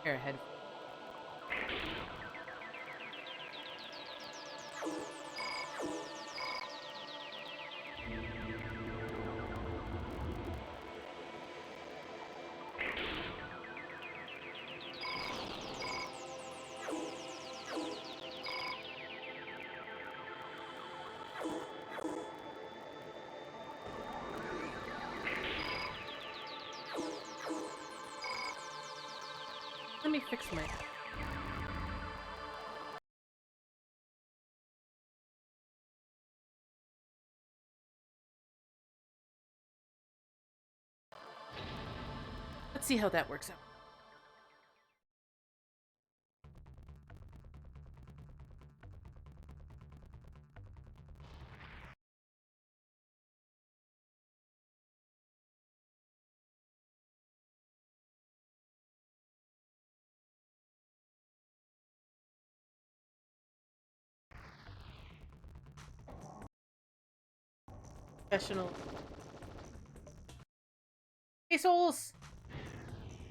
Here, ahead. Let me fix my... Let's see how that works out. Professional. Hey, Souls!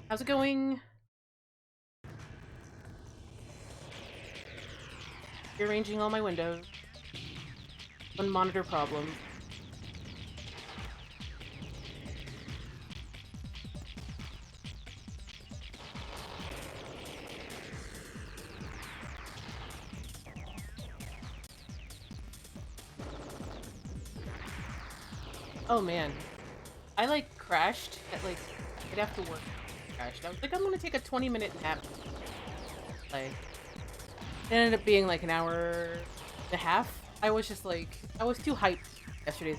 How's it going? Rearranging all my windows. One monitor problem. Oh man. I like crashed at like... I'd have to work. Crashed. I was like, I'm gonna take a 20-minute nap. Like... It ended up being like an hour and a half. I was just like... I was too hyped yesterday.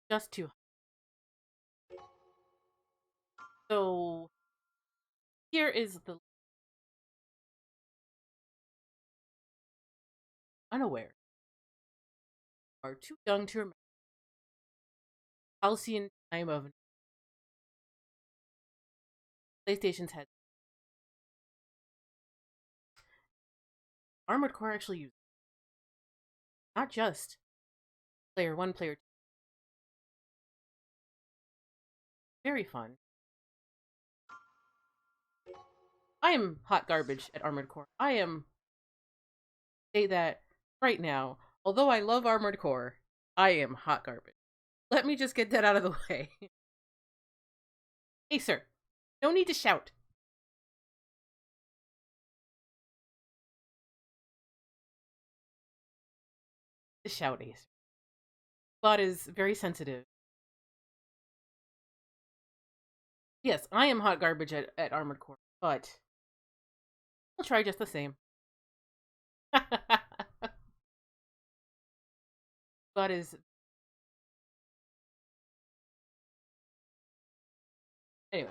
Just too... So... Here is the... Unaware. Are too young to remember. Halcyon time of PlayStation's head. Armored Core actually used not just player 1, player 2. Very fun. I am hot garbage at Armored Core. I am... Say that right now. Although I love Armored Core, I am hot garbage. Let me just get that out of the way. Hey, sir. No need to shout. The shout, Ace. Bot is very sensitive. Yes, I am hot garbage at Armored Core, but I'll try just the same. Bot is... Anyway.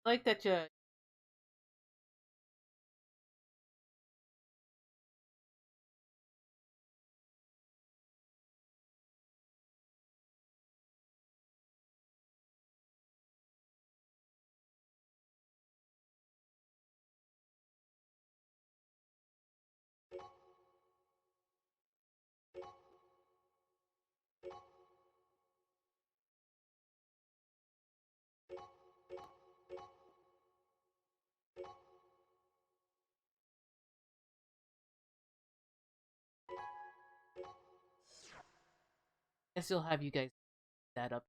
I like that you... I still have you guys that up.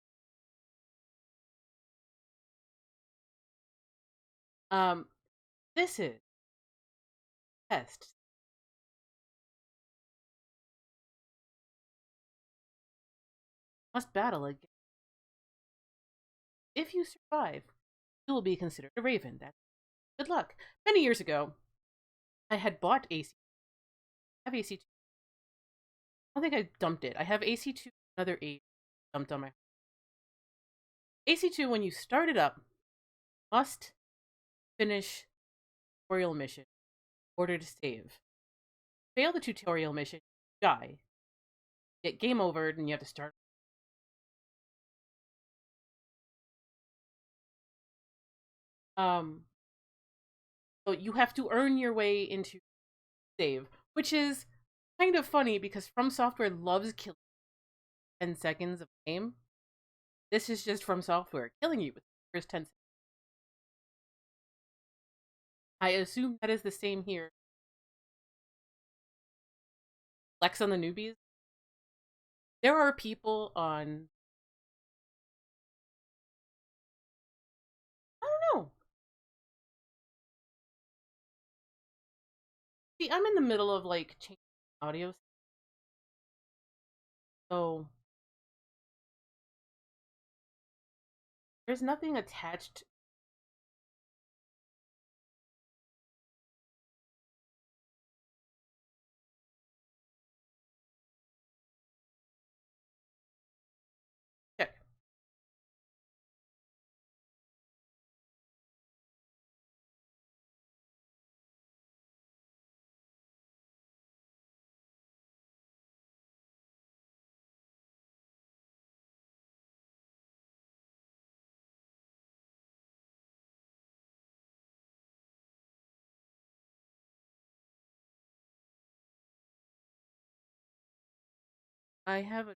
Um, this is test. Must battle again. If you survive, you will be considered a raven. That's good luck. Many years ago, I had bought AC. I have AC2. I don't think I dumped it. I have AC2, another 8 dumped on my... AC2, when you start it up, must finish tutorial mission in order to save. Fail the tutorial mission, die. Get game over, and you have to start. Um, so you have to earn your way into save, which is kind of funny because From Software loves killing 10 seconds of game. This is just From Software killing you with the first 10 seconds. I assume that is the same here. Flex on the newbies. There are people on. I don't know. See, I'm in the middle of like changing audio, so there's nothing attached. Check. I have a.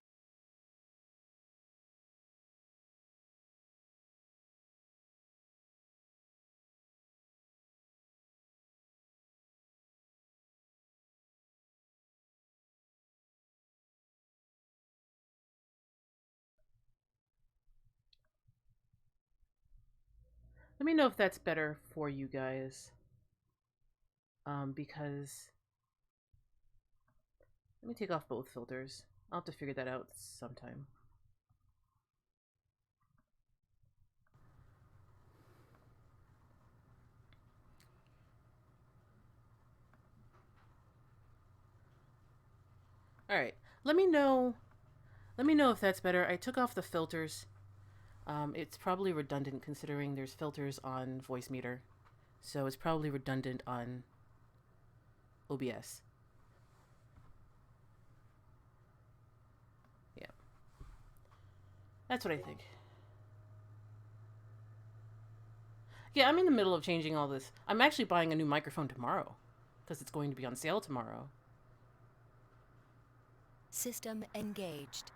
Let me know if that's better for you guys. Because let me take off both filters. I'll have to figure that out sometime. All right. Let me know. Let me know if that's better. I took off the filters. It's probably redundant considering there's filters on voice meter, so it's probably redundant on OBS. Yeah, that's what I think. Yeah, I'm in the middle of changing all this. I'm actually buying a new microphone tomorrow because it's going to be on sale tomorrow. System engaged.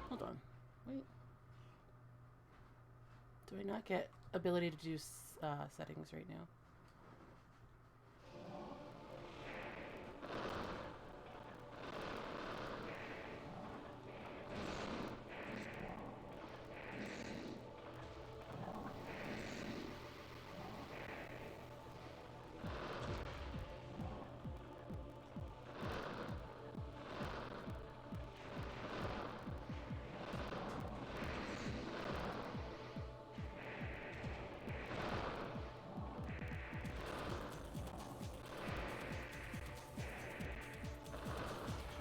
Hold on. Wait. Do I not get ability to do settings right now?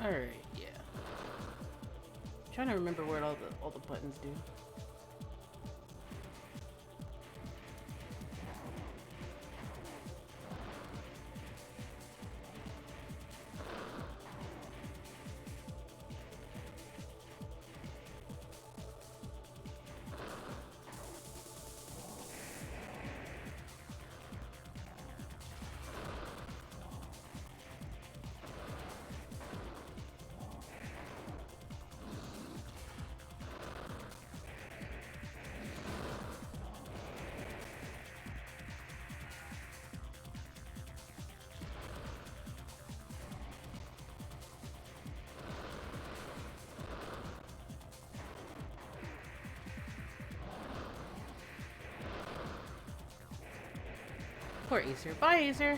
Alright, yeah. I'm trying to remember what all the buttons do. Poor Acer. Bye, Acer.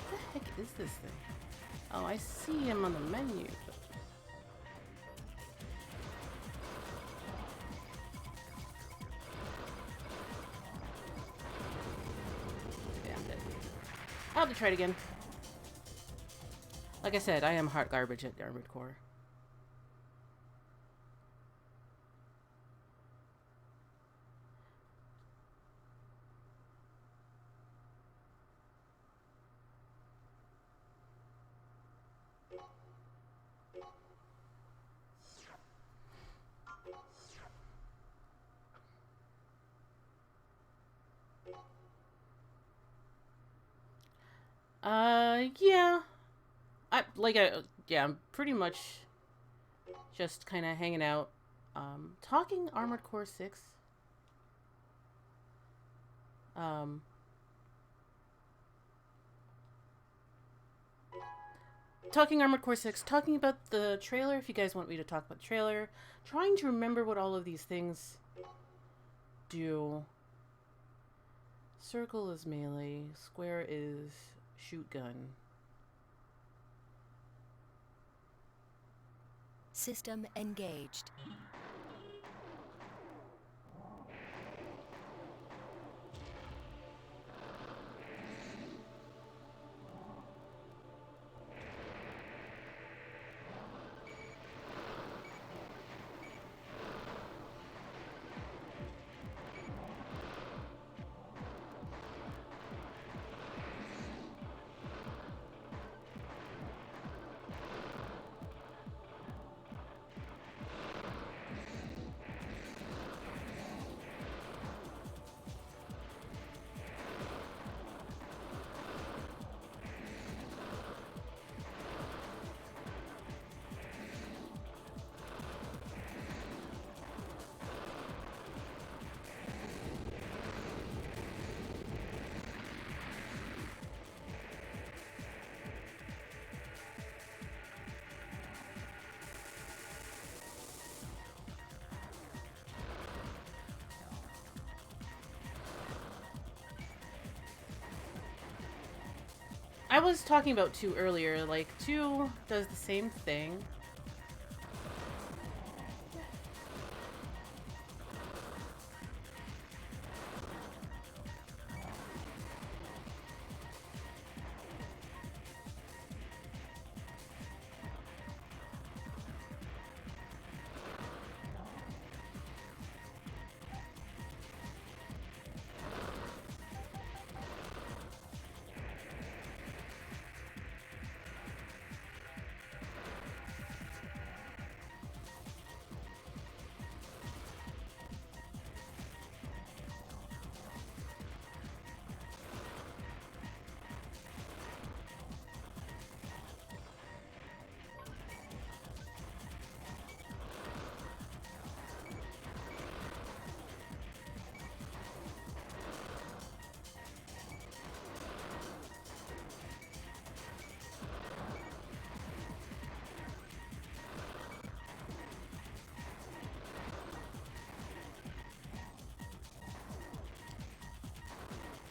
What the heck is this thing? Oh, I see him on the menu. try it again. Like I said, I am hot garbage at Armored Core. Yeah. Yeah, I'm pretty much just kind of hanging out. Talking Armored Core 6. Talking Armored Core 6, talking about the trailer, if you guys want me to talk about the trailer. Trying to remember what all of these things do. Circle is melee, square is shoot gun. System engaged. I was talking about 2 earlier. Like, 2 does the same thing.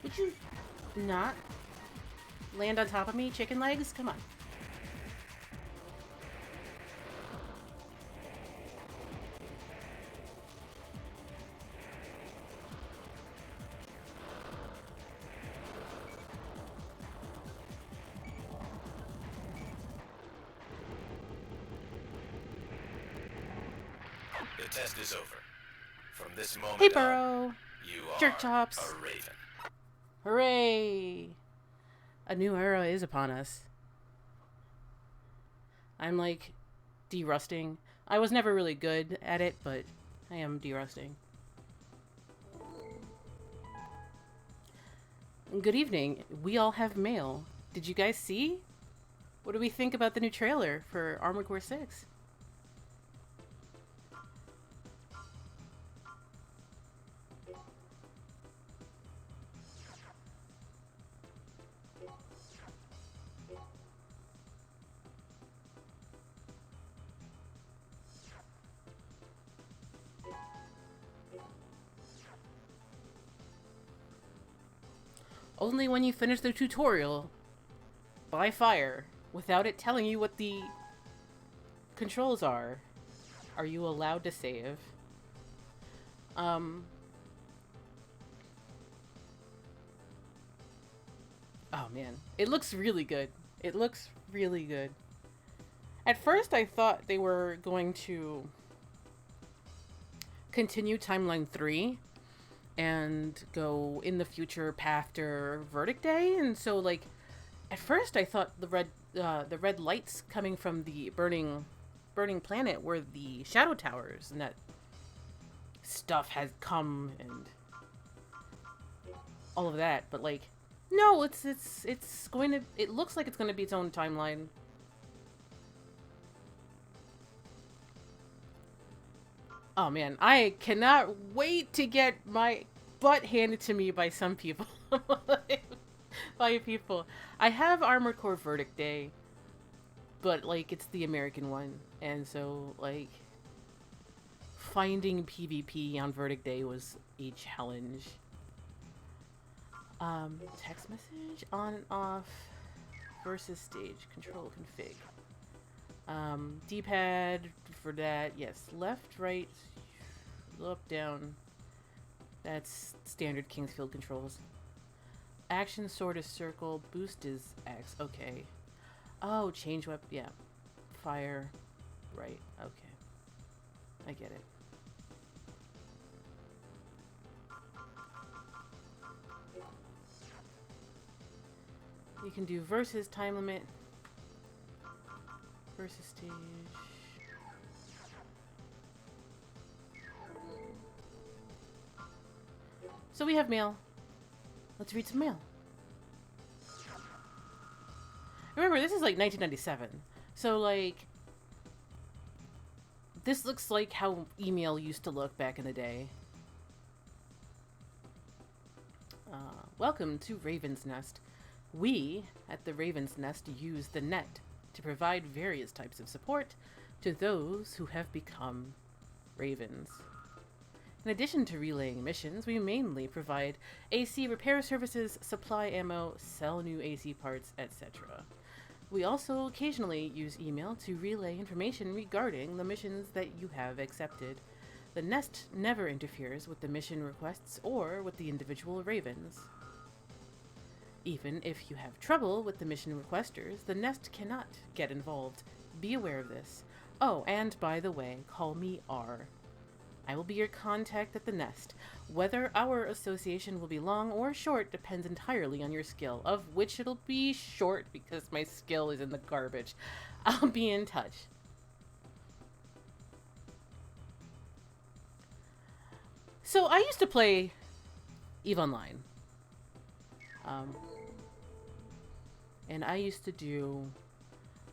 Would you not land on top of me, chicken legs? Come on. The test is over. From this moment Hey, on, Burrow. you Jerk are chops. a raven. Hooray! A new era is upon us. I'm like derusting. I was never really good at it, but I am derusting. Good evening. We all have mail. Did you guys see? What do we think about the new trailer for Armored Core 6? Only when you finish the tutorial by fire, without it telling you what the controls are you allowed to save. Oh man, it looks really good. It looks really good. At first, I thought they were going to continue Timeline 3 and go in the future after Verdict Day, and so like at first I thought the red lights coming from the burning planet were the shadow towers, and that stuff has come and all of that, but like no, it's going to, it looks like it's going to be its own timeline. Oh man, I cannot wait to get my butt handed to me by some people. By people. I have Armored Core Verdict Day, but like it's the American one, and so like finding PvP on Verdict Day was a challenge. Text message on and off versus stage control config. D-pad for that, yes. Left, right, up, down. That's standard Kingsfield controls. Action sword is circle, boost is X. Okay. Oh, change weapon. Yeah. Fire. Right. Okay. I get it. You can do versus time limit. Versus stage. So we have mail. Let's read some mail. Remember, this is like 1997. So like, this looks like how email used to look back in the day. Welcome to Raven's Nest. We, at the Raven's Nest, use the net to provide various types of support to those who have become ravens. In addition to relaying missions, we mainly provide AC repair services, supply ammo, sell new AC parts, etc. We also occasionally use email to relay information regarding the missions that you have accepted. The Nest never interferes with the mission requests or with the individual ravens. Even if you have trouble with the mission requesters, the Nest cannot get involved. Be aware of this. Oh, and by the way, call me R. I will be your contact at the Nest. Whether our association will be long or short depends entirely on your skill, of which it'll be short because my skill is in the garbage. I'll be in touch. So I used to play EVE Online. And I used to do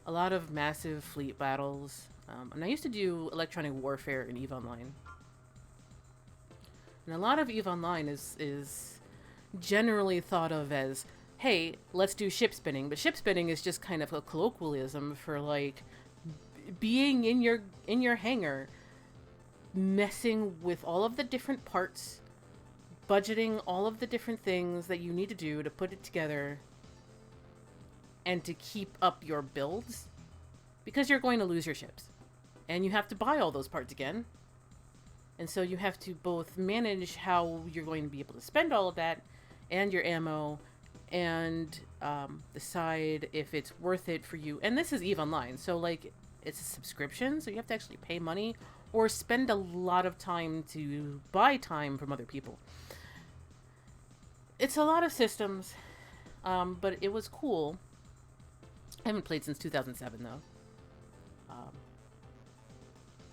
a lot of massive fleet battles. And I used to do electronic warfare in EVE Online. And a lot of EVE Online is generally thought of as, hey, let's do ship spinning. But ship spinning is just kind of a colloquialism for like being in your hangar, messing with all of the different parts, budgeting all of the different things that you need to do to put it together and to keep up your builds, because you're going to lose your ships and you have to buy all those parts again. And so you have to both manage how you're going to be able to spend all of that and your ammo, and decide if it's worth it for you. And this is EVE Online, so like it's a subscription, so you have to actually pay money or spend a lot of time to buy time from other people. It's a lot of systems, but it was cool. I haven't played since 2007 though,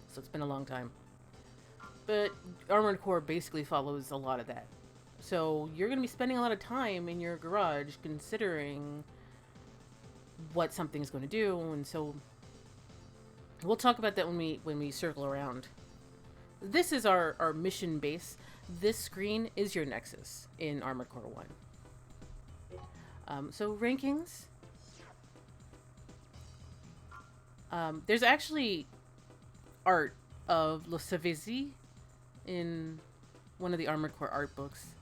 so it's been a long time. But Armored Core basically follows a lot of that. So you're going to be spending a lot of time in your garage considering what something's going to do, and so we'll talk about that when we circle around. This is our mission base. This screen is your Nexus in Armored Core 1. So rankings. There's actually art of Losavizi in one of the Armored Core art books.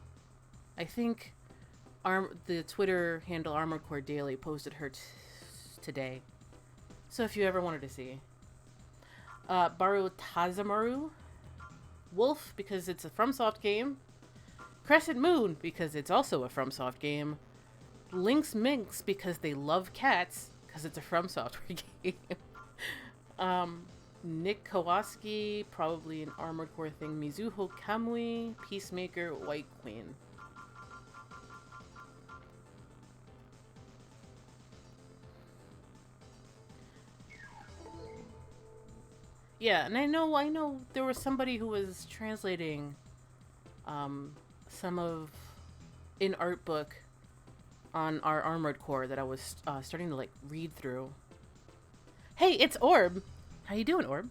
I think the Twitter handle Armored Core Daily posted her today. So if you ever wanted to see. Baru Tazamaru. Wolf, because it's a FromSoft game. Crescent Moon, because it's also a FromSoft game. Link's Minx because they love cats, because it's a From Software game. Nick Kowalski, probably an Armored Core thing. Mizuho Kamui, Peacemaker, White Queen. Yeah, and I know there was somebody who was translating some of an art book on our Armored Core that I was starting to like read through. Hey, it's Orb. How you doing, Orb?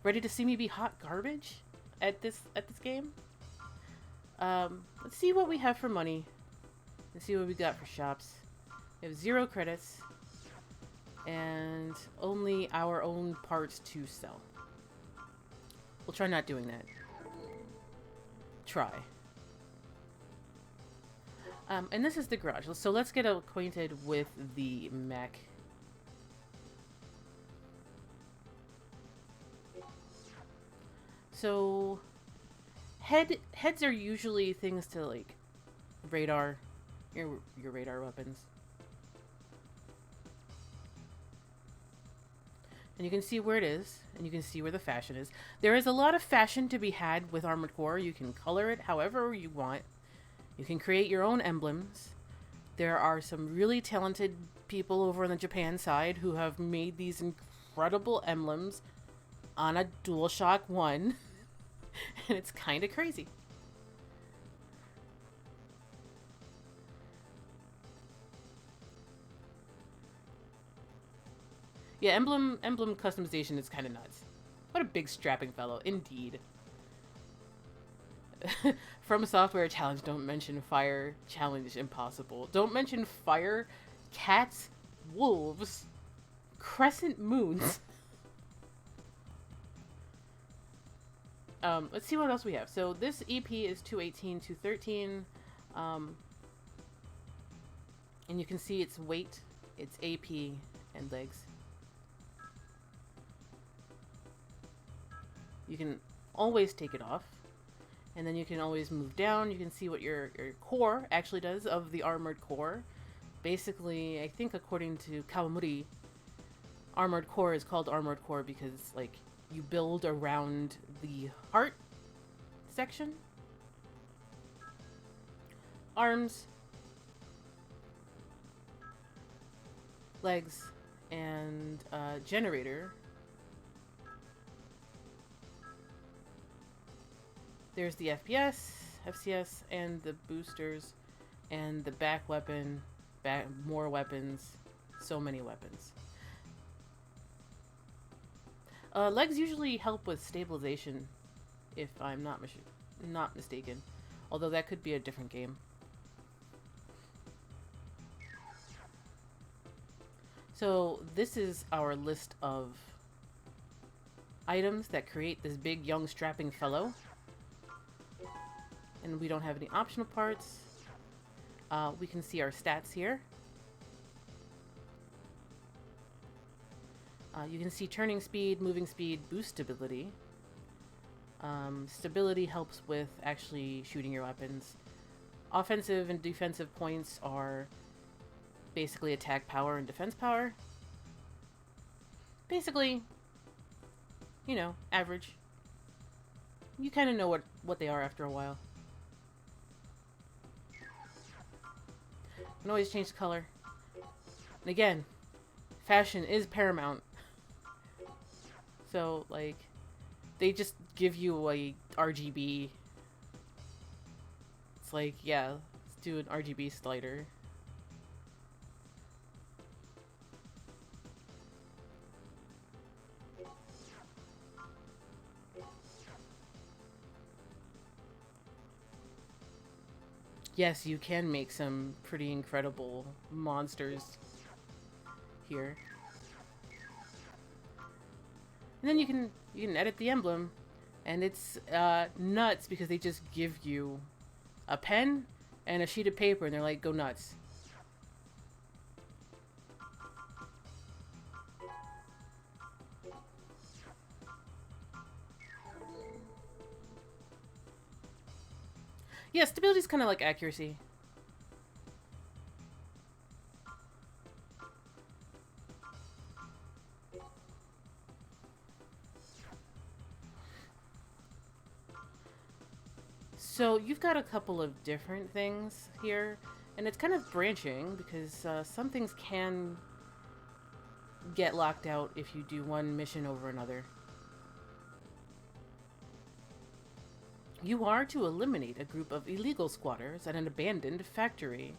Ready to see me be hot garbage at this game? Let's see what we have for money. Let's see what we got for shops. We have 0 credits and only our own parts to sell. We'll try not doing that. Try. And this is the garage. So let's get acquainted with the mech. So heads are usually things to like radar, your radar weapons. And you can see where it is, and you can see where the fashion is. There is a lot of fashion to be had with Armored Core. You can color it however you want. You can create your own emblems. There are some really talented people over on the Japan side who have made these incredible emblems on a DualShock 1. And it's kind of crazy. Yeah, emblem customization is kind of nuts. What a big strapping fellow, indeed. From Software challenge, don't mention fire. Challenge impossible. Don't mention fire, cats, wolves, crescent moons. Let's see what else we have. So this EP is 218, 213. And you can see its weight, its AP, and legs. You can always take it off. And then you can always move down. You can see what your core actually does of the Armored Core. Basically, I think according to Kawamori, Armored Core is called Armored Core because, like, you build around the heart section. Arms. Legs. And generator. There's the FPS, FCS, and the boosters, and the back weapon, more weapons, so many weapons. Legs usually help with stabilization, if I'm not mistaken. Although that could be a different game. So this is our list of items that create this big, young, strapping fellow. And we don't have any optional parts. We can see our stats here. You can see turning speed, moving speed, boost stability. Stability helps with actually shooting your weapons. Offensive and defensive points are basically attack power and defense power. Basically, you know, average. You kind of know what they are after a while. You can always change the color. And again, fashion is paramount. So, like, they just give you a RGB. It's like, yeah, let's do an RGB slider. Yes, you can make some pretty incredible monsters here. And then you can edit the emblem, and it's nuts because they just give you a pen and a sheet of paper, and they're like, go nuts. Yeah, stability's kind of like accuracy. So you've got a couple of different things here, and it's kind of branching because some things can get locked out if you do one mission over another. You are to eliminate a group of illegal squatters at an abandoned factory.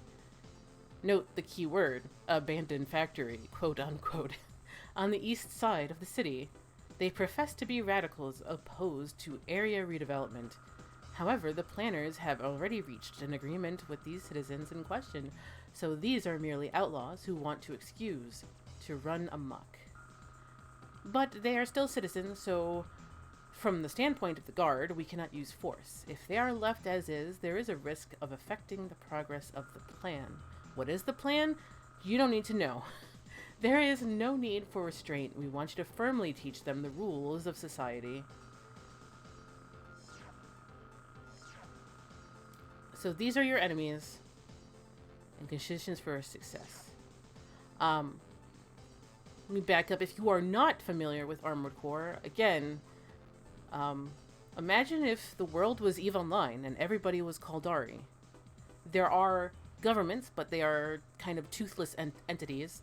Note the key word, abandoned factory, quote unquote, on the east side of the city. They profess to be radicals opposed to area redevelopment. However, the planners have already reached an agreement with these citizens in question, so these are merely outlaws who want to excuse, to run amok. But they are still citizens, so from the standpoint of the guard, we cannot use force. If they are left as is, there is a risk of affecting the progress of the plan. What is the plan? You don't need to know. There is no need for restraint. We want you to firmly teach them the rules of society. So these are your enemies and conditions for success. Let me back up. If you are not familiar with Armored Core, again, imagine if the world was EVE Online and everybody was Caldari. There are governments, but they are kind of toothless entities.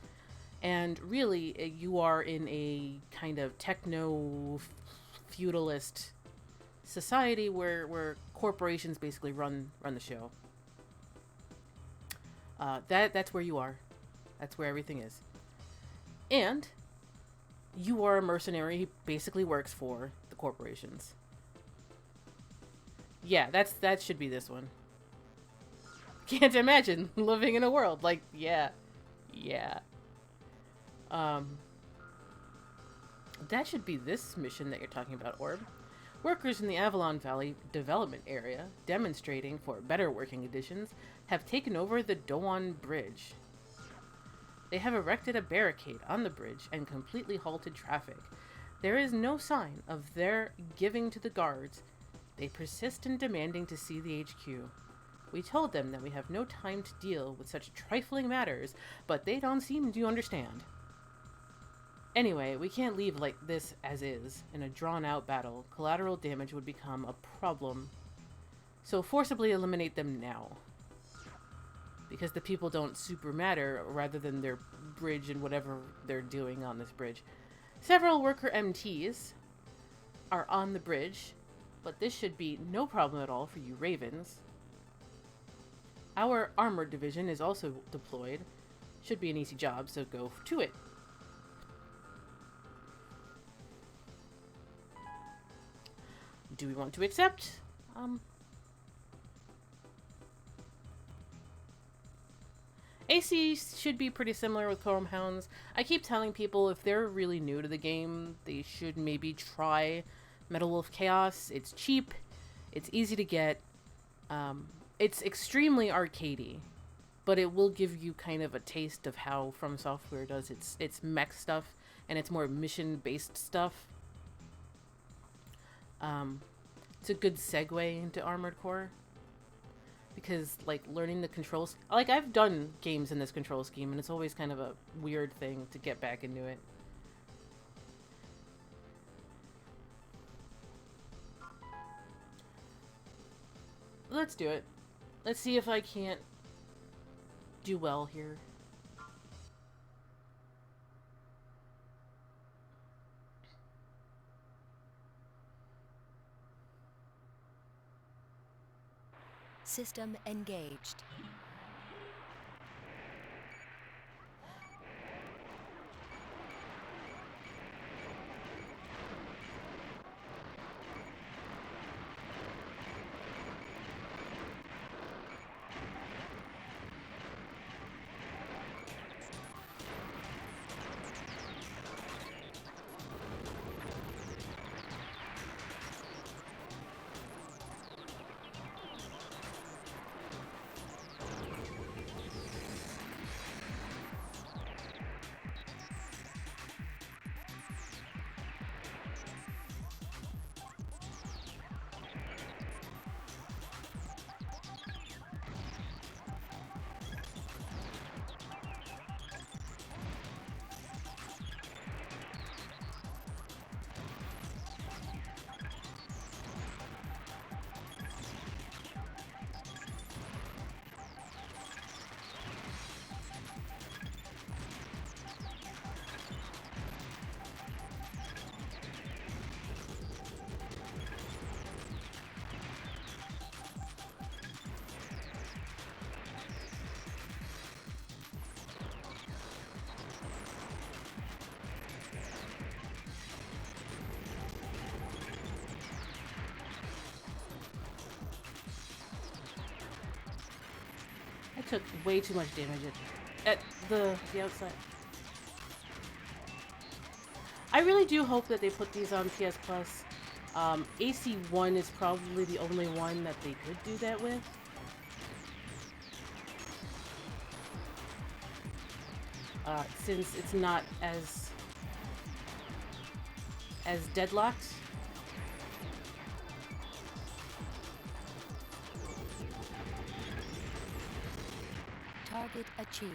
And really, you are in a kind of techno-feudalist society where corporations basically run the show. That's where you are. That's where everything is. And you are a mercenary who basically works for the corporations. Yeah, that should be this one. Can't imagine living in a world like, yeah. That should be this mission that you're talking about, Orb. Workers in the Avalon Valley development area, demonstrating for better working conditions, have taken over the Doan Bridge. They have erected a barricade on the bridge and completely halted traffic. There is no sign of their giving to the guards. They persist in demanding to see the HQ. We told them that we have no time to deal with such trifling matters, but they don't seem to understand. Anyway, we can't leave like this as is. In a drawn-out battle, collateral damage would become a problem. So forcibly eliminate them now. Because the people don't super matter, rather than their bridge and whatever they're doing on this bridge. Several worker MTs are on the bridge, but this should be no problem at all for you Ravens. Our armored division is also deployed. Should be an easy job, so go to it. Do we want to accept? AC should be pretty similar with Chrome Hounds. I keep telling people if they're really new to the game, they should maybe try Metal Wolf Chaos. It's cheap, it's easy to get, it's extremely arcadey, but it will give you kind of a taste of how From Software does its mech stuff, and it's more mission-based stuff. It's a good segue into Armored Core. Because, like, learning the controls... Like, I've done games in this control scheme, and it's always kind of a weird thing to get back into it. Let's do it. Let's see if I can't do well here. System engaged. took way too much damage at the outside. I really do hope that they put these on PS Plus. AC1 is probably the only one that they could do that with. Since it's not as deadlocked. Target achieved.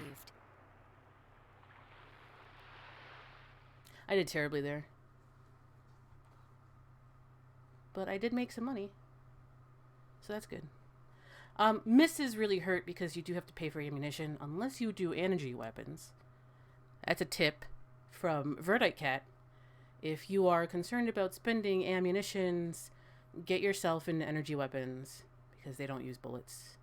I did terribly there. But I did make some money. So that's good. Misses really hurt because you do have to pay for ammunition unless you do energy weapons. That's a tip from Verdite Cat. If you are concerned about spending ammunitions, get yourself into energy weapons because they don't use bullets.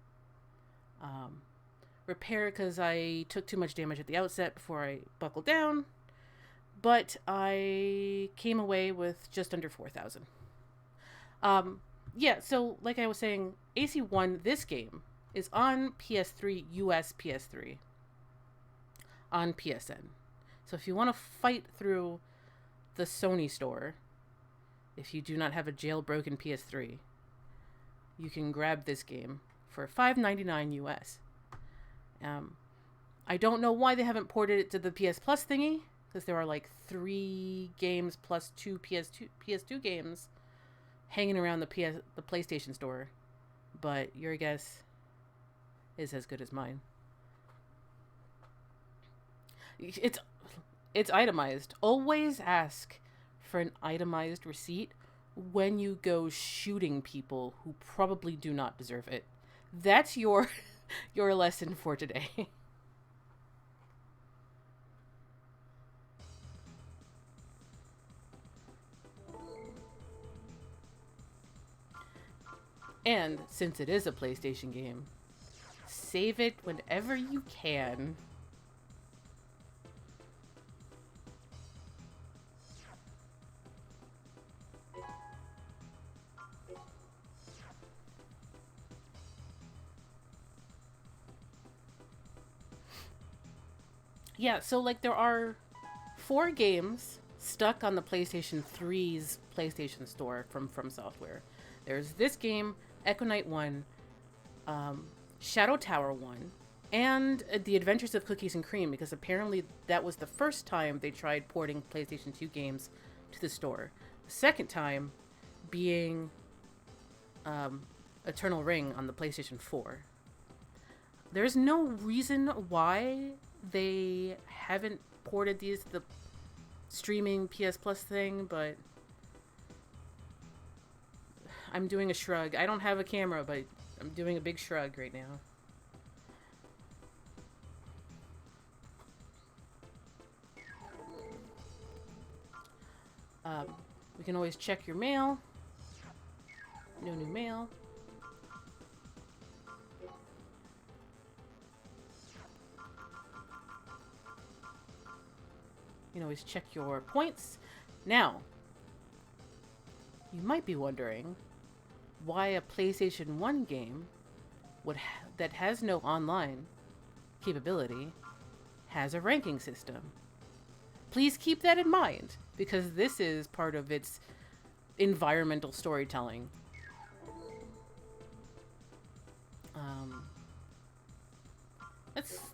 Repair because I took too much damage at the outset before I buckled down, but I came away with just under 4,000. Yeah, so like I was saying, AC1, this game, is on PS3, US PS3, on PSN. So if you want to fight through the Sony store, if you do not have a jailbroken PS3, you can grab this game for $5.99 US. I don't know why they haven't ported it to the PS Plus thingy, because there are like 3 games plus 2 PS2 games hanging around the PlayStation store, but your guess is as good as mine. It's itemized. Always ask for an itemized receipt when you go shooting people who probably do not deserve it. That's your lesson for today. And since it is a PlayStation game, save it whenever you can. Yeah, so like there are 4 games stuck on the PlayStation 3's PlayStation Store from Software. There's this game, Echo Knight 1, Shadow Tower 1, and The Adventures of Cookies and Cream, because apparently that was the first time they tried porting PlayStation 2 games to the store. The second time being Eternal Ring on the PlayStation 4. There's no reason why they haven't ported these to the streaming PS Plus thing, but I'm doing a shrug. I don't have a camera, but I'm doing a big shrug right now. We can always check your mail. No new mail. You can always check your points. Now, you might be wondering why a PlayStation 1 game that has no online capability has a ranking system. Please keep that in mind, because this is part of its environmental storytelling.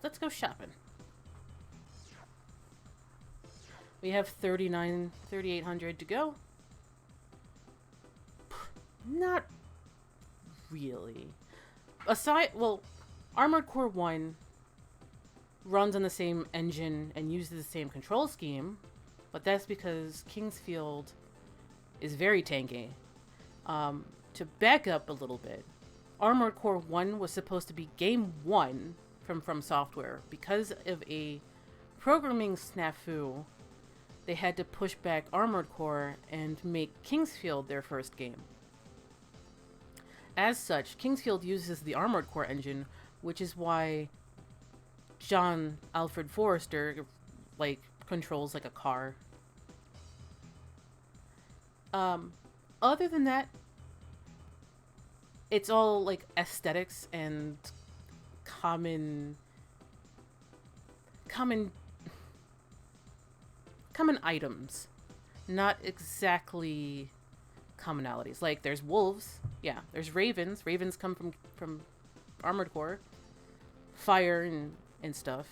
Let's go shopping. We have 3,800 to go. Not really. Well, Armored Core 1 runs on the same engine and uses the same control scheme, but that's because Kingsfield is very tanky. To back up a little bit, Armored Core 1 was supposed to be Game 1 from Software. Because of a programming snafu, they had to push back Armored Core and make Kingsfield their first game. As such, Kingsfield uses the Armored Core engine, which is why John Alfred Forrester, controls like a car. Other than that, it's all, aesthetics and common items, not exactly commonalities. Like there's wolves, yeah. There's ravens. Ravens come from Armored Core, fire and stuff.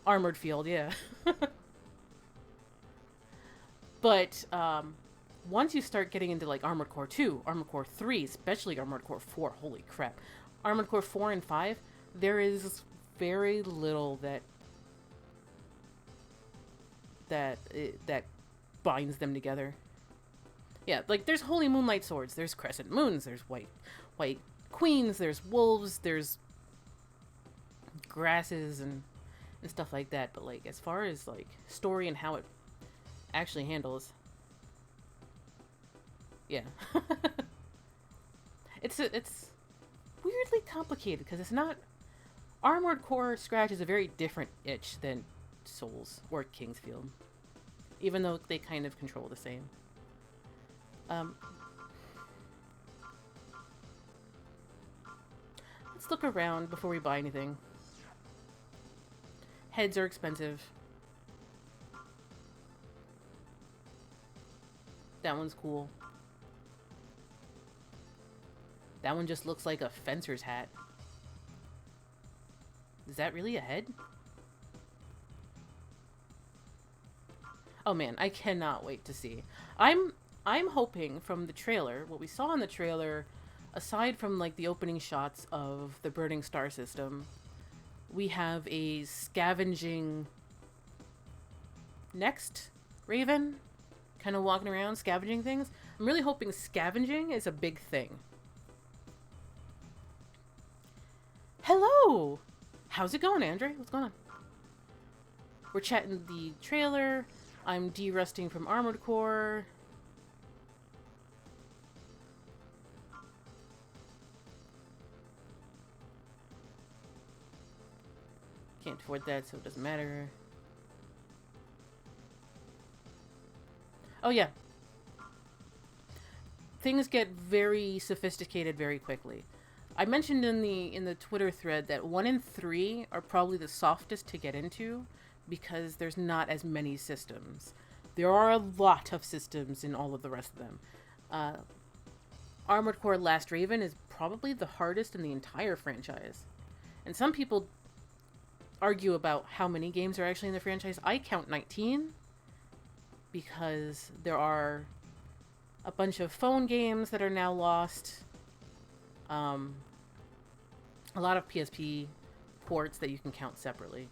Armored Field, yeah. But once you start getting into like Armored Core 2, Armored Core 3, especially Armored Core 4, holy crap. Armored Core 4 and 5, there is very little that binds them together. Yeah, like there's holy moonlight swords, there's crescent moons, there's white queens, there's wolves, there's grasses and stuff like that. But like as far as like story and how it actually handles, yeah. it's weirdly complicated because it's not. Armored Core scratches a very different itch than Souls or Kingsfield, even though they kind of control the same. Let's look around before we buy anything. Heads are expensive. That one's cool. That one just looks like a fencer's hat. Is that really a head? Oh man, I cannot wait to see. I'm hoping from the trailer, what we saw in the trailer, aside from like the opening shots of the burning star system, we have a scavenging next raven kind of walking around scavenging things. I'm really hoping scavenging is a big thing. Hello! How's it going, Andre? What's going on? We're chatting the trailer. I'm derusting from Armored Core. Can't afford that, so it doesn't matter. Oh yeah. Things get very sophisticated very quickly. I mentioned in the Twitter thread that 1 and 3 are probably the softest to get into because there's not as many systems. There are a lot of systems in all of the rest of them. Armored Core Last Raven is probably the hardest in the entire franchise. And some people argue about how many games are actually in the franchise. I count 19 because there are a bunch of phone games that are now lost. A lot of PSP ports that you can count separately.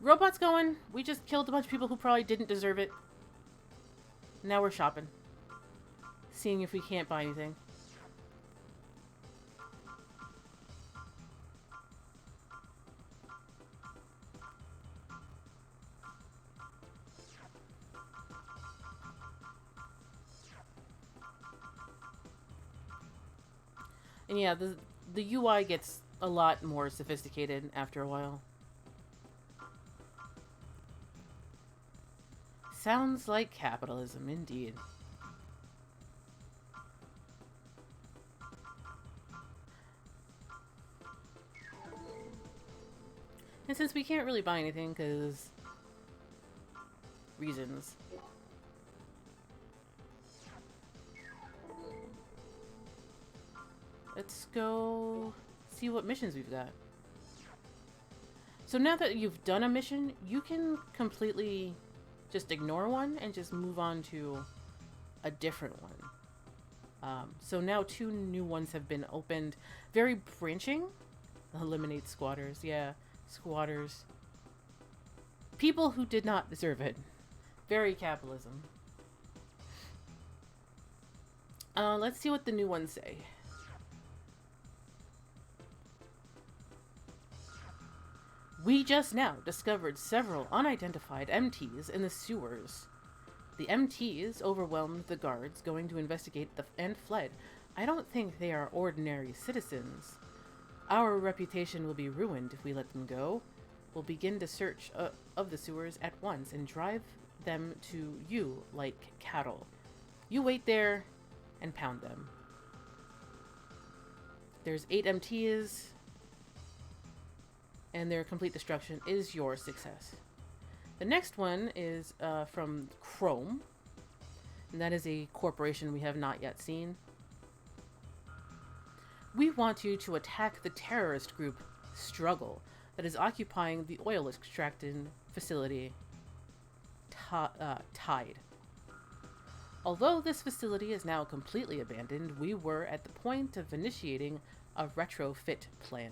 Robot's going. We just killed a bunch of people who probably didn't deserve it. Now we're shopping. Seeing if we can't buy anything. And yeah, the UI gets a lot more sophisticated after a while. Sounds like capitalism, indeed. And since we can't really buy anything, because reasons. Let's go see what missions we've got. So now that you've done a mission, you can completely just ignore one and just move on to a different one. So now 2 new ones have been opened. Very branching. Eliminate squatters. Yeah, squatters. People who did not deserve it. Very capitalism. Let's see what the new ones say. We just now discovered several unidentified MTs in the sewers. The MTs overwhelmed the guards going to investigate and fled. I don't think they are ordinary citizens. Our reputation will be ruined if we let them go. We'll begin the search of the sewers at once and drive them to you like cattle. You wait there and pound them. There's 8 MTs, and their complete destruction is your success. The next one is from Chrome, and that is a corporation we have not yet seen. We want you to attack the terrorist group Struggle that is occupying the oil extracting facility Tide. Although this facility is now completely abandoned, we were at the point of initiating a retrofit plan.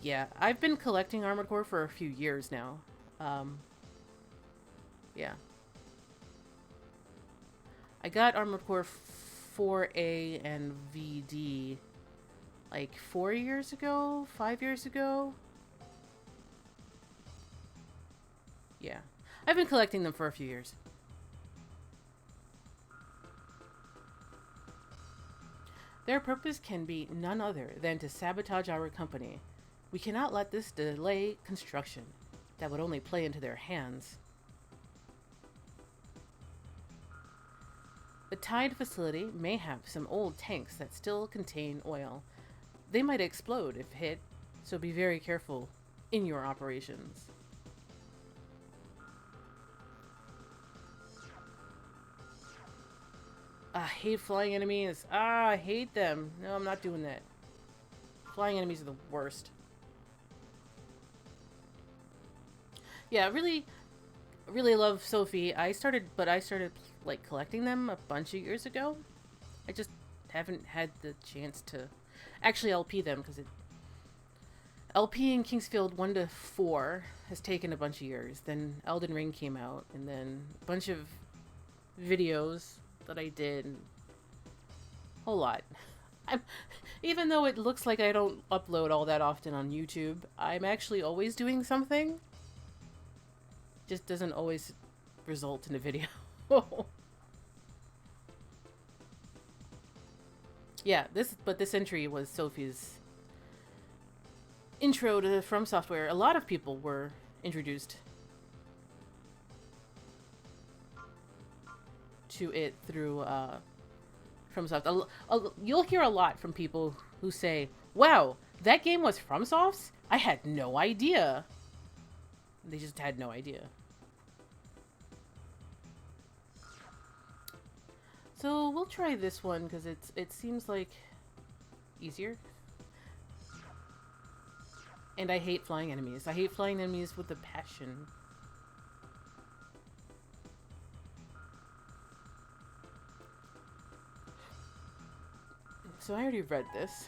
Yeah, I've been collecting Armored Core for a few years now. Yeah. I got Armored Core 4A and VD like 4 years ago, 5 years ago. Yeah. I've been collecting them for a few years. Their purpose can be none other than to sabotage our company. We cannot let this delay construction. That would only play into their hands. The Tide facility may have some old tanks that still contain oil. They might explode if hit, so be very careful in your operations. I hate flying enemies. I hate them. No, I'm not doing that. Flying enemies are the worst. Yeah, really love Sophie. I started like collecting them a bunch of years ago. I just haven't had the chance to actually LP them because LP in Kingsfield 1 to 4 has taken a bunch of years. Then Elden Ring came out, and then a bunch of videos that I did. A whole lot. Even though it looks like I don't upload all that often on YouTube, I'm actually always doing something. Just doesn't always result in a video. Yeah, this entry was Sophie's intro to From Software. A lot of people were introduced to it through FromSoft. You'll hear a lot from people who say, "Wow, that game was FromSoft's? I had no idea." They just had no idea. So we'll try this one because it seems like easier. And I hate flying enemies. I hate flying enemies with a passion. So I already read this.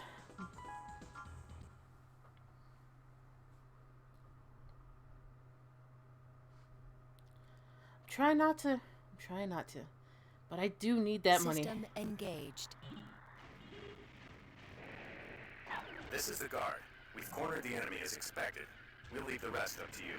Try not to. But I do need that money. System engaged. This is the guard. We've cornered the enemy as expected. We'll leave the rest up to you.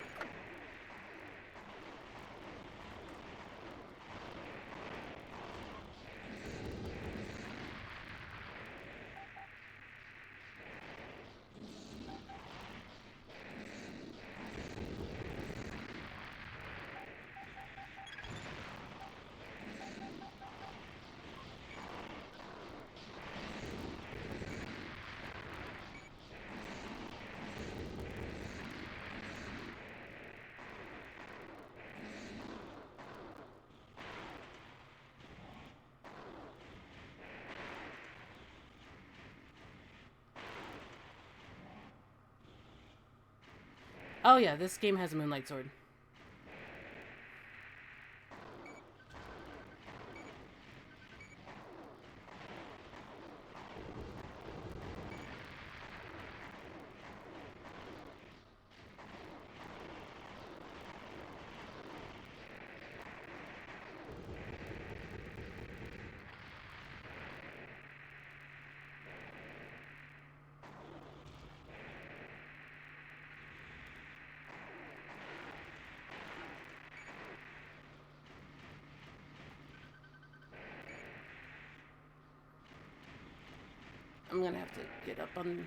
Oh yeah, this game has a Moonlight Sword. I'm gonna have to get up on...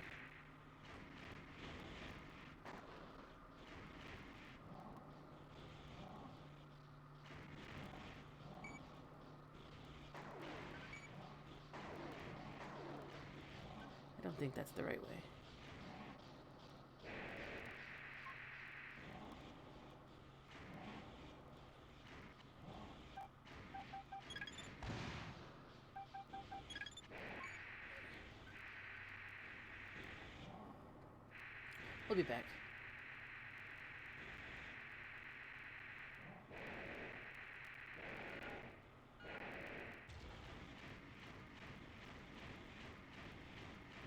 think that's the right way. We'll be back.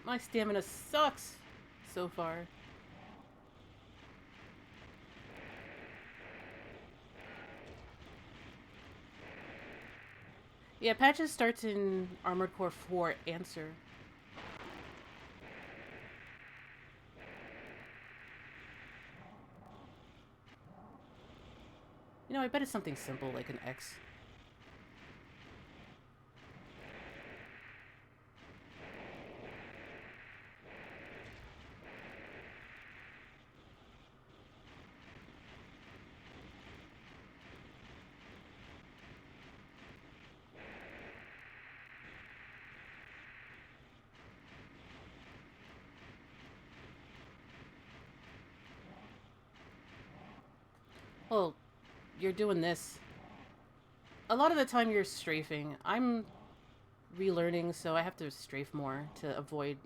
My stamina sucks so far. Yeah, patches starts in Armored Core 4 Answer. You know, I bet it's something simple like an X. Well, you're doing this. A lot of the time you're strafing. I'm relearning, so I have to strafe more to avoid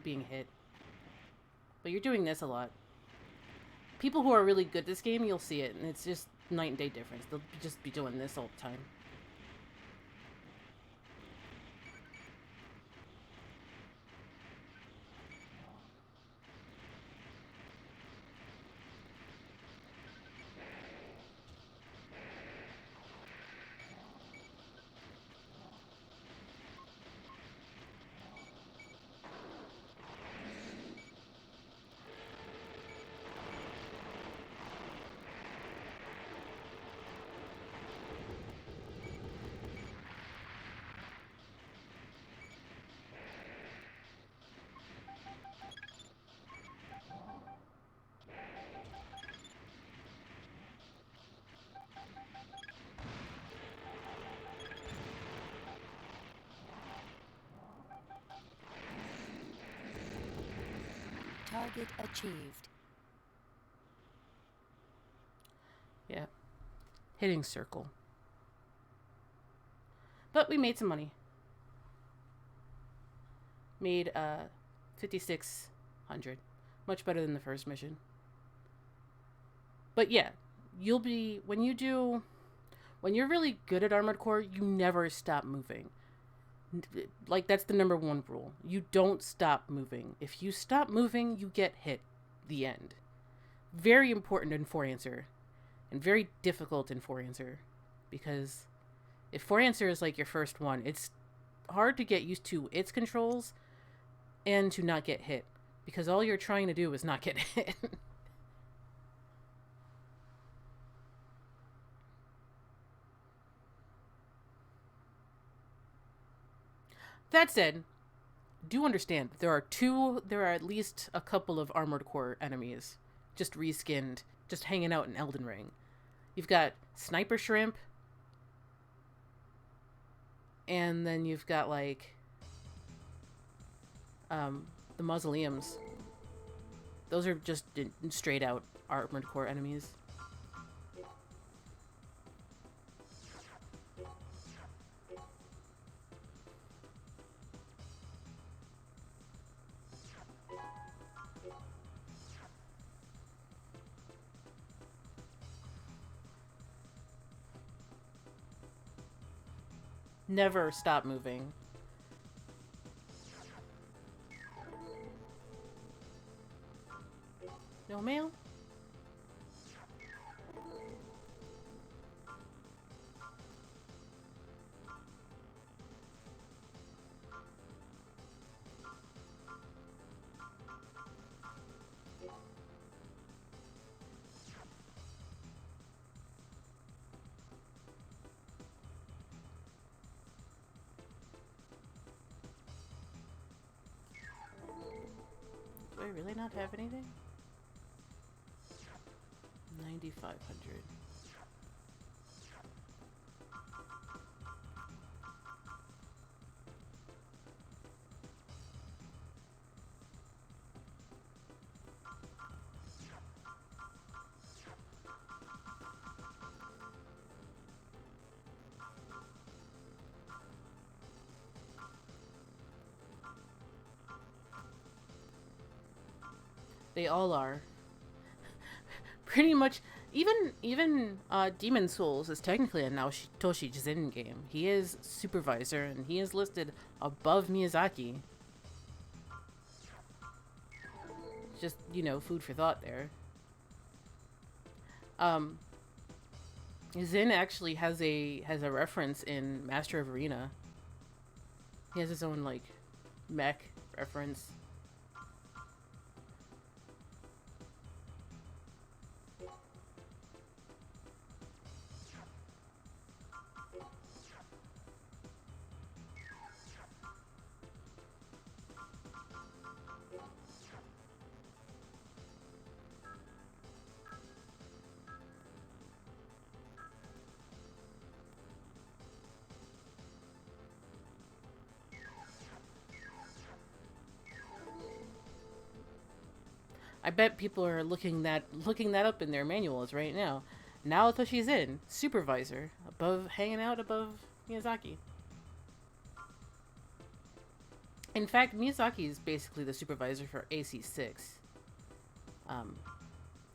being hit. But you're doing this a lot. People who are really good at this game, you'll see it, and it's just night and day difference. They'll just be doing this all the time. Target achieved. Yeah. Hitting circle. But we made some money. Made 5,600. Much better than the first mission. But yeah, you'll be when you're really good at Armored Core, you never stop moving. Like, that's the #1 rule. You don't stop moving. If you stop moving, you get hit. The end. Very important in 4 Answer. And very difficult in 4 Answer. Because if 4 Answer is like your first one, it's hard to get used to its controls and to not get hit. Because all you're trying to do is not get hit. That said, do understand there are at least a couple of Armored Core enemies just reskinned, just hanging out in Elden Ring. You've got Sniper Shrimp, and then you've got like the Mausoleums. Those are just straight out Armored Core enemies. Never stop moving. No mail? Do I really not have anything? 9,500. They all are. Pretty much, even Demon Souls is technically a Naotoshi Jin game. He is supervisor, and he is listed above Miyazaki. Just, you know, food for thought there. Zin actually has a reference in Master of Arena. He has his own, like, mech reference. I bet people are looking that up in their manuals right now. Naotoshi Zin, supervisor, hanging out above Miyazaki. In fact, Miyazaki is basically the supervisor for AC6.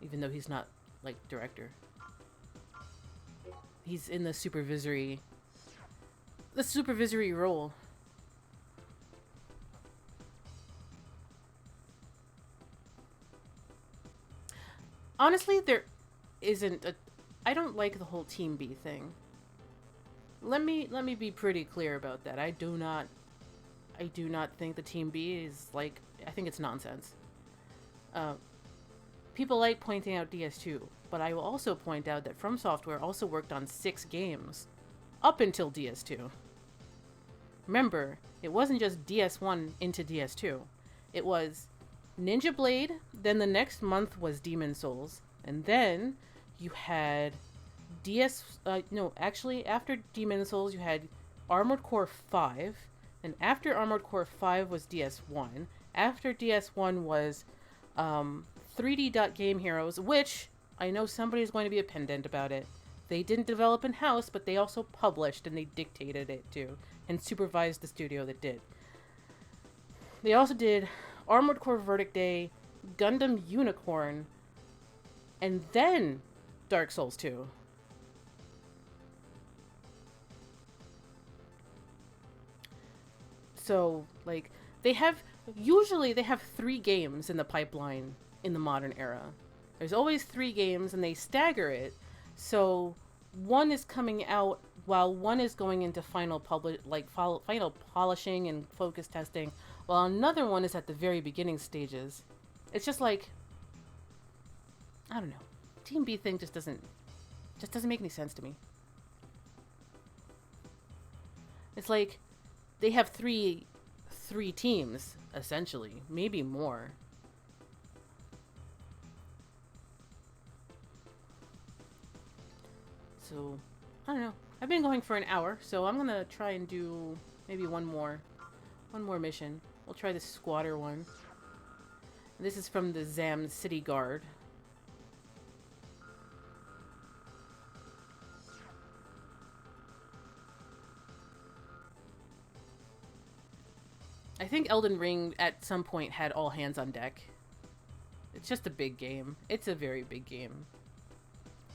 Even though he's not, like, director. He's in the supervisory role. Honestly, there isn't a... I don't like the whole Team B thing. Let me be pretty clear about that. I do not think the Team B is, like... I think it's nonsense. People like pointing out DS2, but I will also point out that From Software also worked on 6 games up until DS2. Remember, it wasn't just DS1 into DS2. It was Ninja Blade, then the next month was Demon Souls, and then you had after Demon Souls you had Armored Core 5, and after Armored Core 5 was DS1. After DS1 was 3D Game Heroes, which I know somebody's going to be a pendant about it. They didn't develop in-house, but they also published and they dictated it too, and supervised the studio that did. They also did Armored Core Verdict Day, Gundam Unicorn, and then Dark Souls 2. So, like, usually they have 3 games in the pipeline in the modern era. There's always 3 games, and they stagger it, so one is coming out while one is going into final polishing and focus testing, while another one is at the very beginning stages. It's just like, I don't know. Team B thing just doesn't make any sense to me. It's like they have three teams essentially, maybe more. So, I don't know. I've been going for an hour, so I'm gonna try and do maybe one more mission. We'll try the squatter one. This is from the Zam City Guard. I think Elden Ring at some point had all hands on deck. It's just a big game. It's a very big game.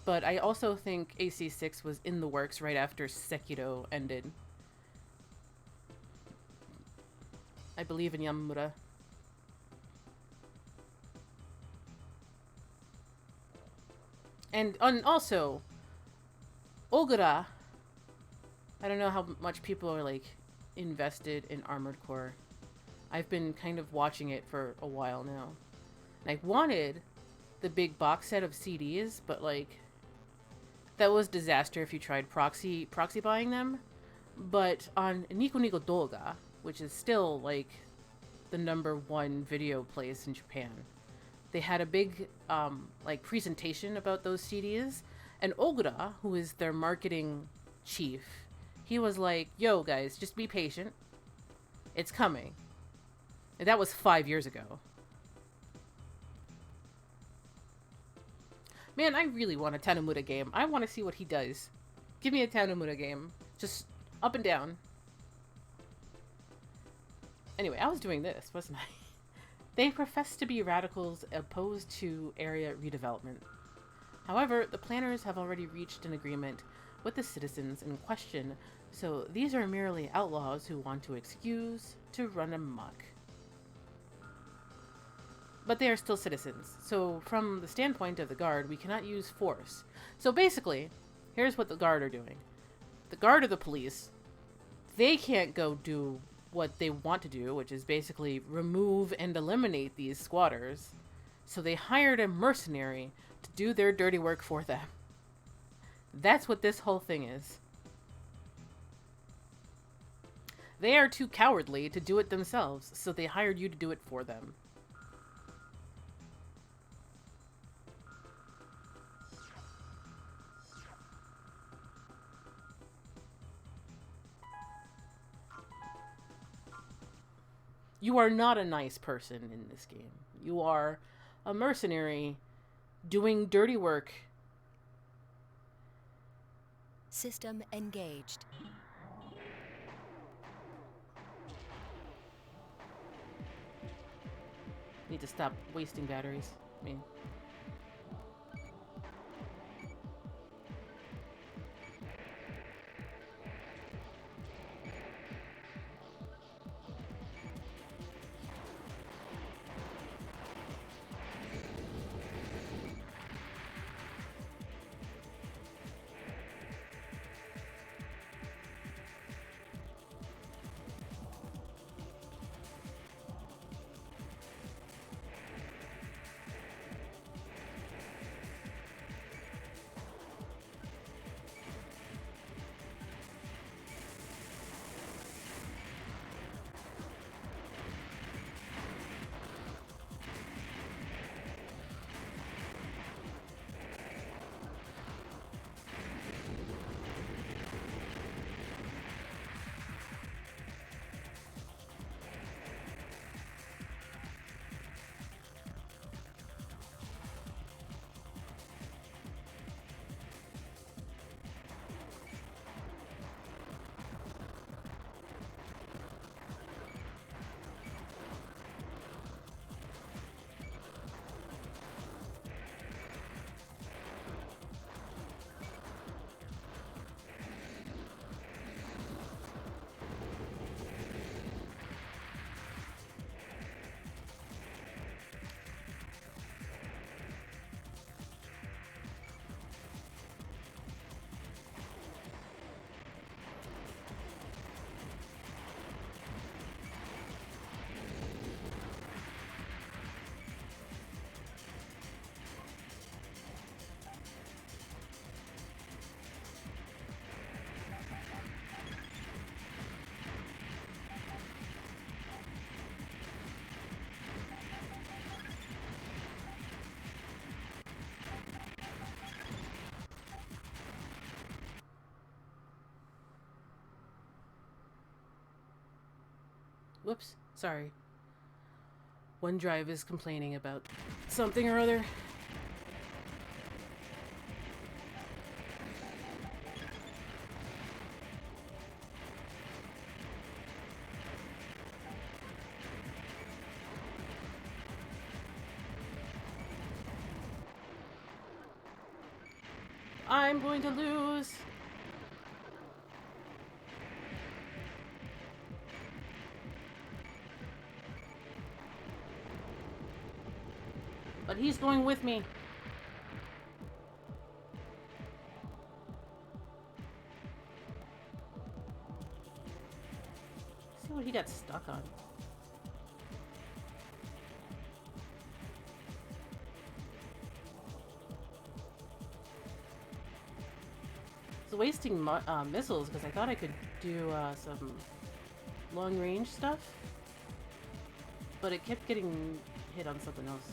But I also think AC6 was in the works right after Sekiro ended. I believe in Yamamura. And also, Ogura. I don't know how much people are, like, invested in Armored Core. I've been kind of watching it for a while now. And I wanted the big box set of CDs, but, like, that was disaster if you tried proxy buying them. But on Nico Nico Doga, which is still, like, the #1 video place in Japan, they had a big, like, presentation about those CDs. And Ogura, who is their marketing chief, he was like, yo, guys, just be patient. It's coming. And that was 5 years ago. Man, I really want a Tanamura game. I want to see what he does. Give me a Tanamura game. Just up and down. Anyway, I was doing this, wasn't I? They profess to be radicals opposed to area redevelopment. However, the planners have already reached an agreement with the citizens in question, so these are merely outlaws who want to excuse to run amok. But they are still citizens, so from the standpoint of the Guard, we cannot use force. So basically, here's what the Guard are doing. The Guard are the police. They can't go do what they want to do, which is basically remove and eliminate these squatters. So they hired a mercenary to do their dirty work for them. That's what this whole thing is. They are too cowardly to do it themselves, so they hired you to do it for them. You are not a nice person in this game. You are a mercenary doing dirty work. System engaged. Need to stop wasting batteries. I mean... Whoops, sorry. OneDrive is complaining about something or other. I'm going to lose. But he's going with me. See what he got stuck on. It's wasting missiles because I thought I could do some long-range stuff, but it kept getting hit on something else.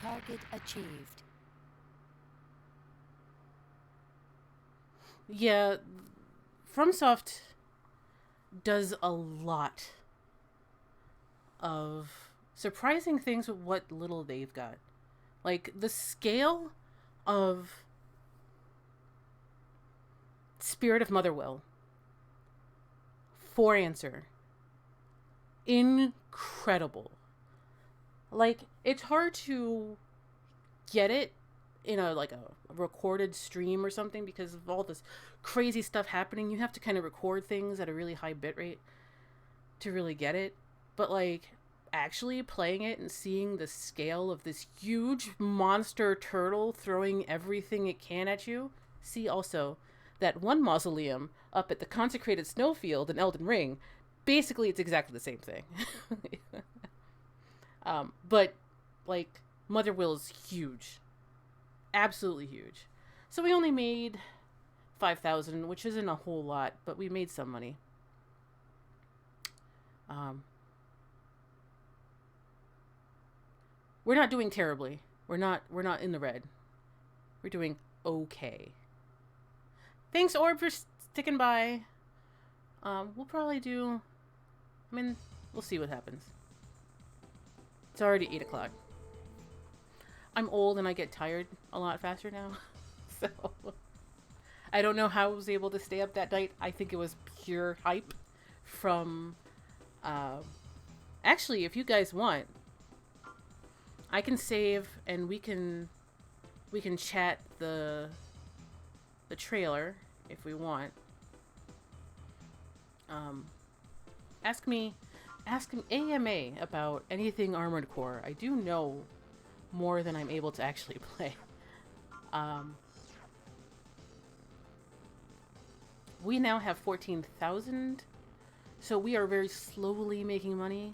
Target achieved. Yeah, FromSoft does a lot of surprising things with what little they've got. Like, the scale of Spirit of Motherwell for Answer, incredible. Like, it's hard to get it in a recorded stream or something because of all this crazy stuff happening. You have to kind of record things at a really high bit rate to really get it. But like, actually playing it and seeing the scale of this huge monster turtle throwing everything it can at you. See also that one mausoleum up at the consecrated snowfield in Elden Ring. Basically, it's exactly the same thing. But like, Motherwell is huge. Absolutely huge. So we only made 5,000, which isn't a whole lot, but we made some money. We're not doing terribly. We're not in the red. We're doing okay. Thanks, Orb, for sticking by. We'll probably do... I mean, we'll see what happens. It's already 8 o'clock. I'm old and I get tired a lot faster now. So, I don't know how I was able to stay up that night. I think it was pure hype from... actually, if you guys want, I can save and we can chat the trailer if we want. Ask me AMA about anything Armored Core. I do know more than I'm able to actually play. We now have 14,000, so we are very slowly making money.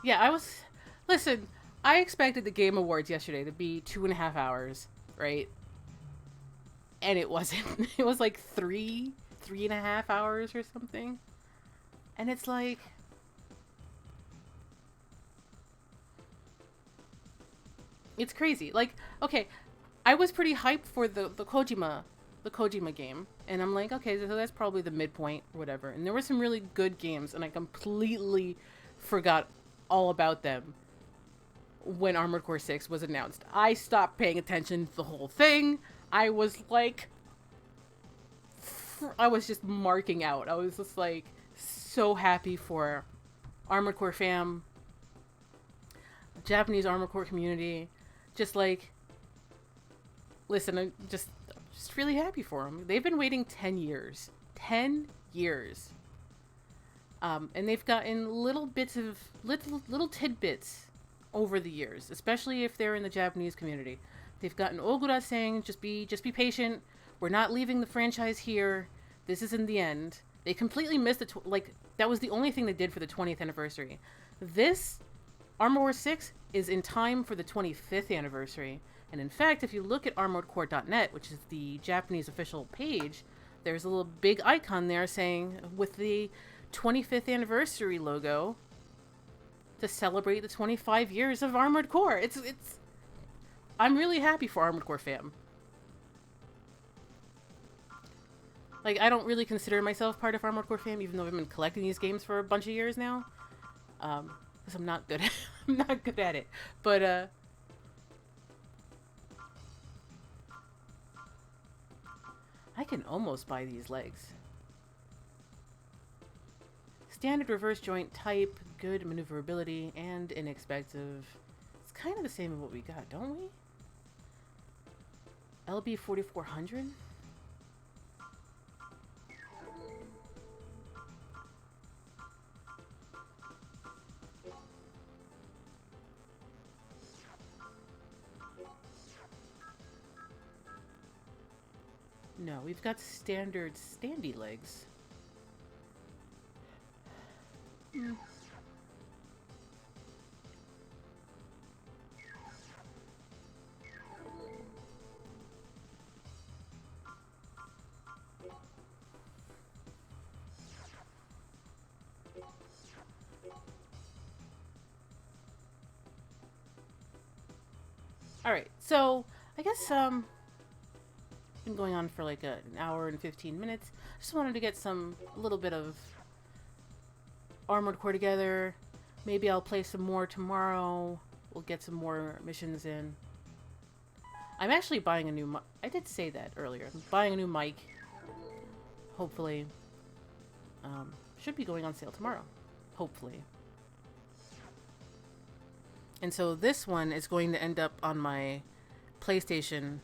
Yeah, listen, I expected the Game Awards yesterday to be 2.5 hours, right? And it wasn't. It was like 3.5 hours or something. And it's like... It's crazy. Like, okay, I was pretty hyped for the Kojima game. And I'm like, okay, so that's probably the midpoint or whatever. And there were some really good games, and I completely forgot all about them when Armored Core 6 was announced. I stopped paying attention to the whole thing. I was like... I was just marking out. I was just like so happy for Armored Core fam, Japanese Armored Core community. Just like, listen, I'm just really happy for them. They've been waiting 10 years. 10 years. And they've gotten little bits of, little tidbits over the years, especially if they're in the Japanese community. They've gotten Ogura saying, just be patient. We're not leaving the franchise here. This isn't the end. They completely missed that was the only thing they did for the 20th anniversary. This, Armored Core 6, is in time for the 25th anniversary. And in fact, if you look at armoredcore.net, which is the Japanese official page, there's a little big icon there saying, with the 25th anniversary logo, to celebrate the 25 years of Armored Core. I'm really happy for Armored Core fam. Like, I don't really consider myself part of Armored Core fam, even though I've been collecting these games for a bunch of years now. Because I'm not good at I'm not good at it. But I can almost buy these legs. Standard reverse joint type, good maneuverability, and inexpensive. It's kind of the same as what we got, don't we? LB 4400? No, we've got standard standy legs. Alright, so I guess been going on for like an hour and 15 minutes. Just wanted to get a little bit of Armored Core together. Maybe I'll play some more tomorrow. We'll get some more missions in. I'm actually buying a new mic. I did say that earlier. I'm buying a new mic. Hopefully. Should be going on sale tomorrow. Hopefully. And so this one is going to end up on my PlayStation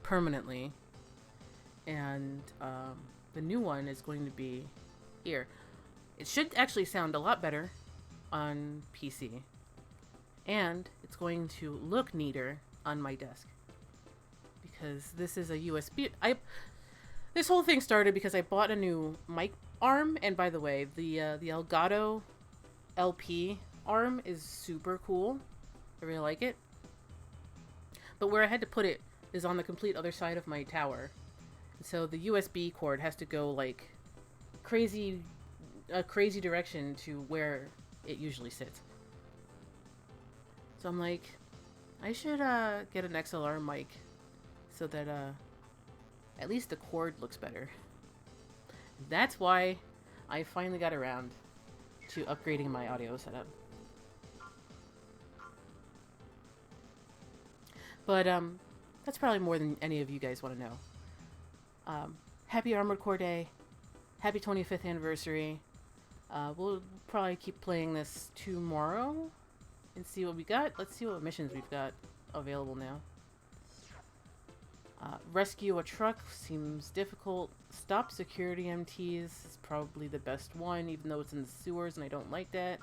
permanently. And the new one is going to be here. It should actually sound a lot better on PC. And it's going to look neater on my desk. Because this is a USB... This whole thing started because I bought a new mic arm. And by the way, the Elgato LP arm is super cool. I really like it. But where I had to put it is on the complete other side of my tower. And so the USB cord has to go like a crazy direction to where it usually sits. So I'm like, I should get an XLR mic so that at least the cord looks better. That's why I finally got around to upgrading my audio setup. But that's probably more than any of you guys want to know. Happy Armored Core Day. Happy 25th anniversary. We'll probably keep playing this tomorrow and see what we got. Let's see what missions we've got available now. Rescue a truck seems difficult. Stop security MTs is probably the best one, even though it's in the sewers and I don't like that.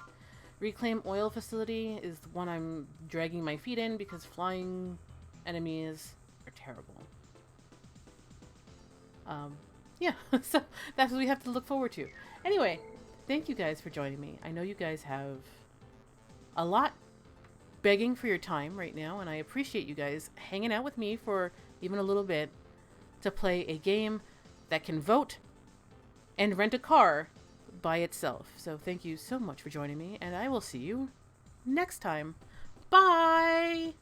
Reclaim oil facility is the one I'm dragging my feet in because flying enemies are terrible. Yeah, so that's what we have to look forward to. Anyway, thank you guys for joining me. I know you guys have a lot begging for your time right now, and I appreciate you guys hanging out with me for even a little bit to play a game that can vote and rent a car by itself. So thank you so much for joining me, and I will see you next time. Bye!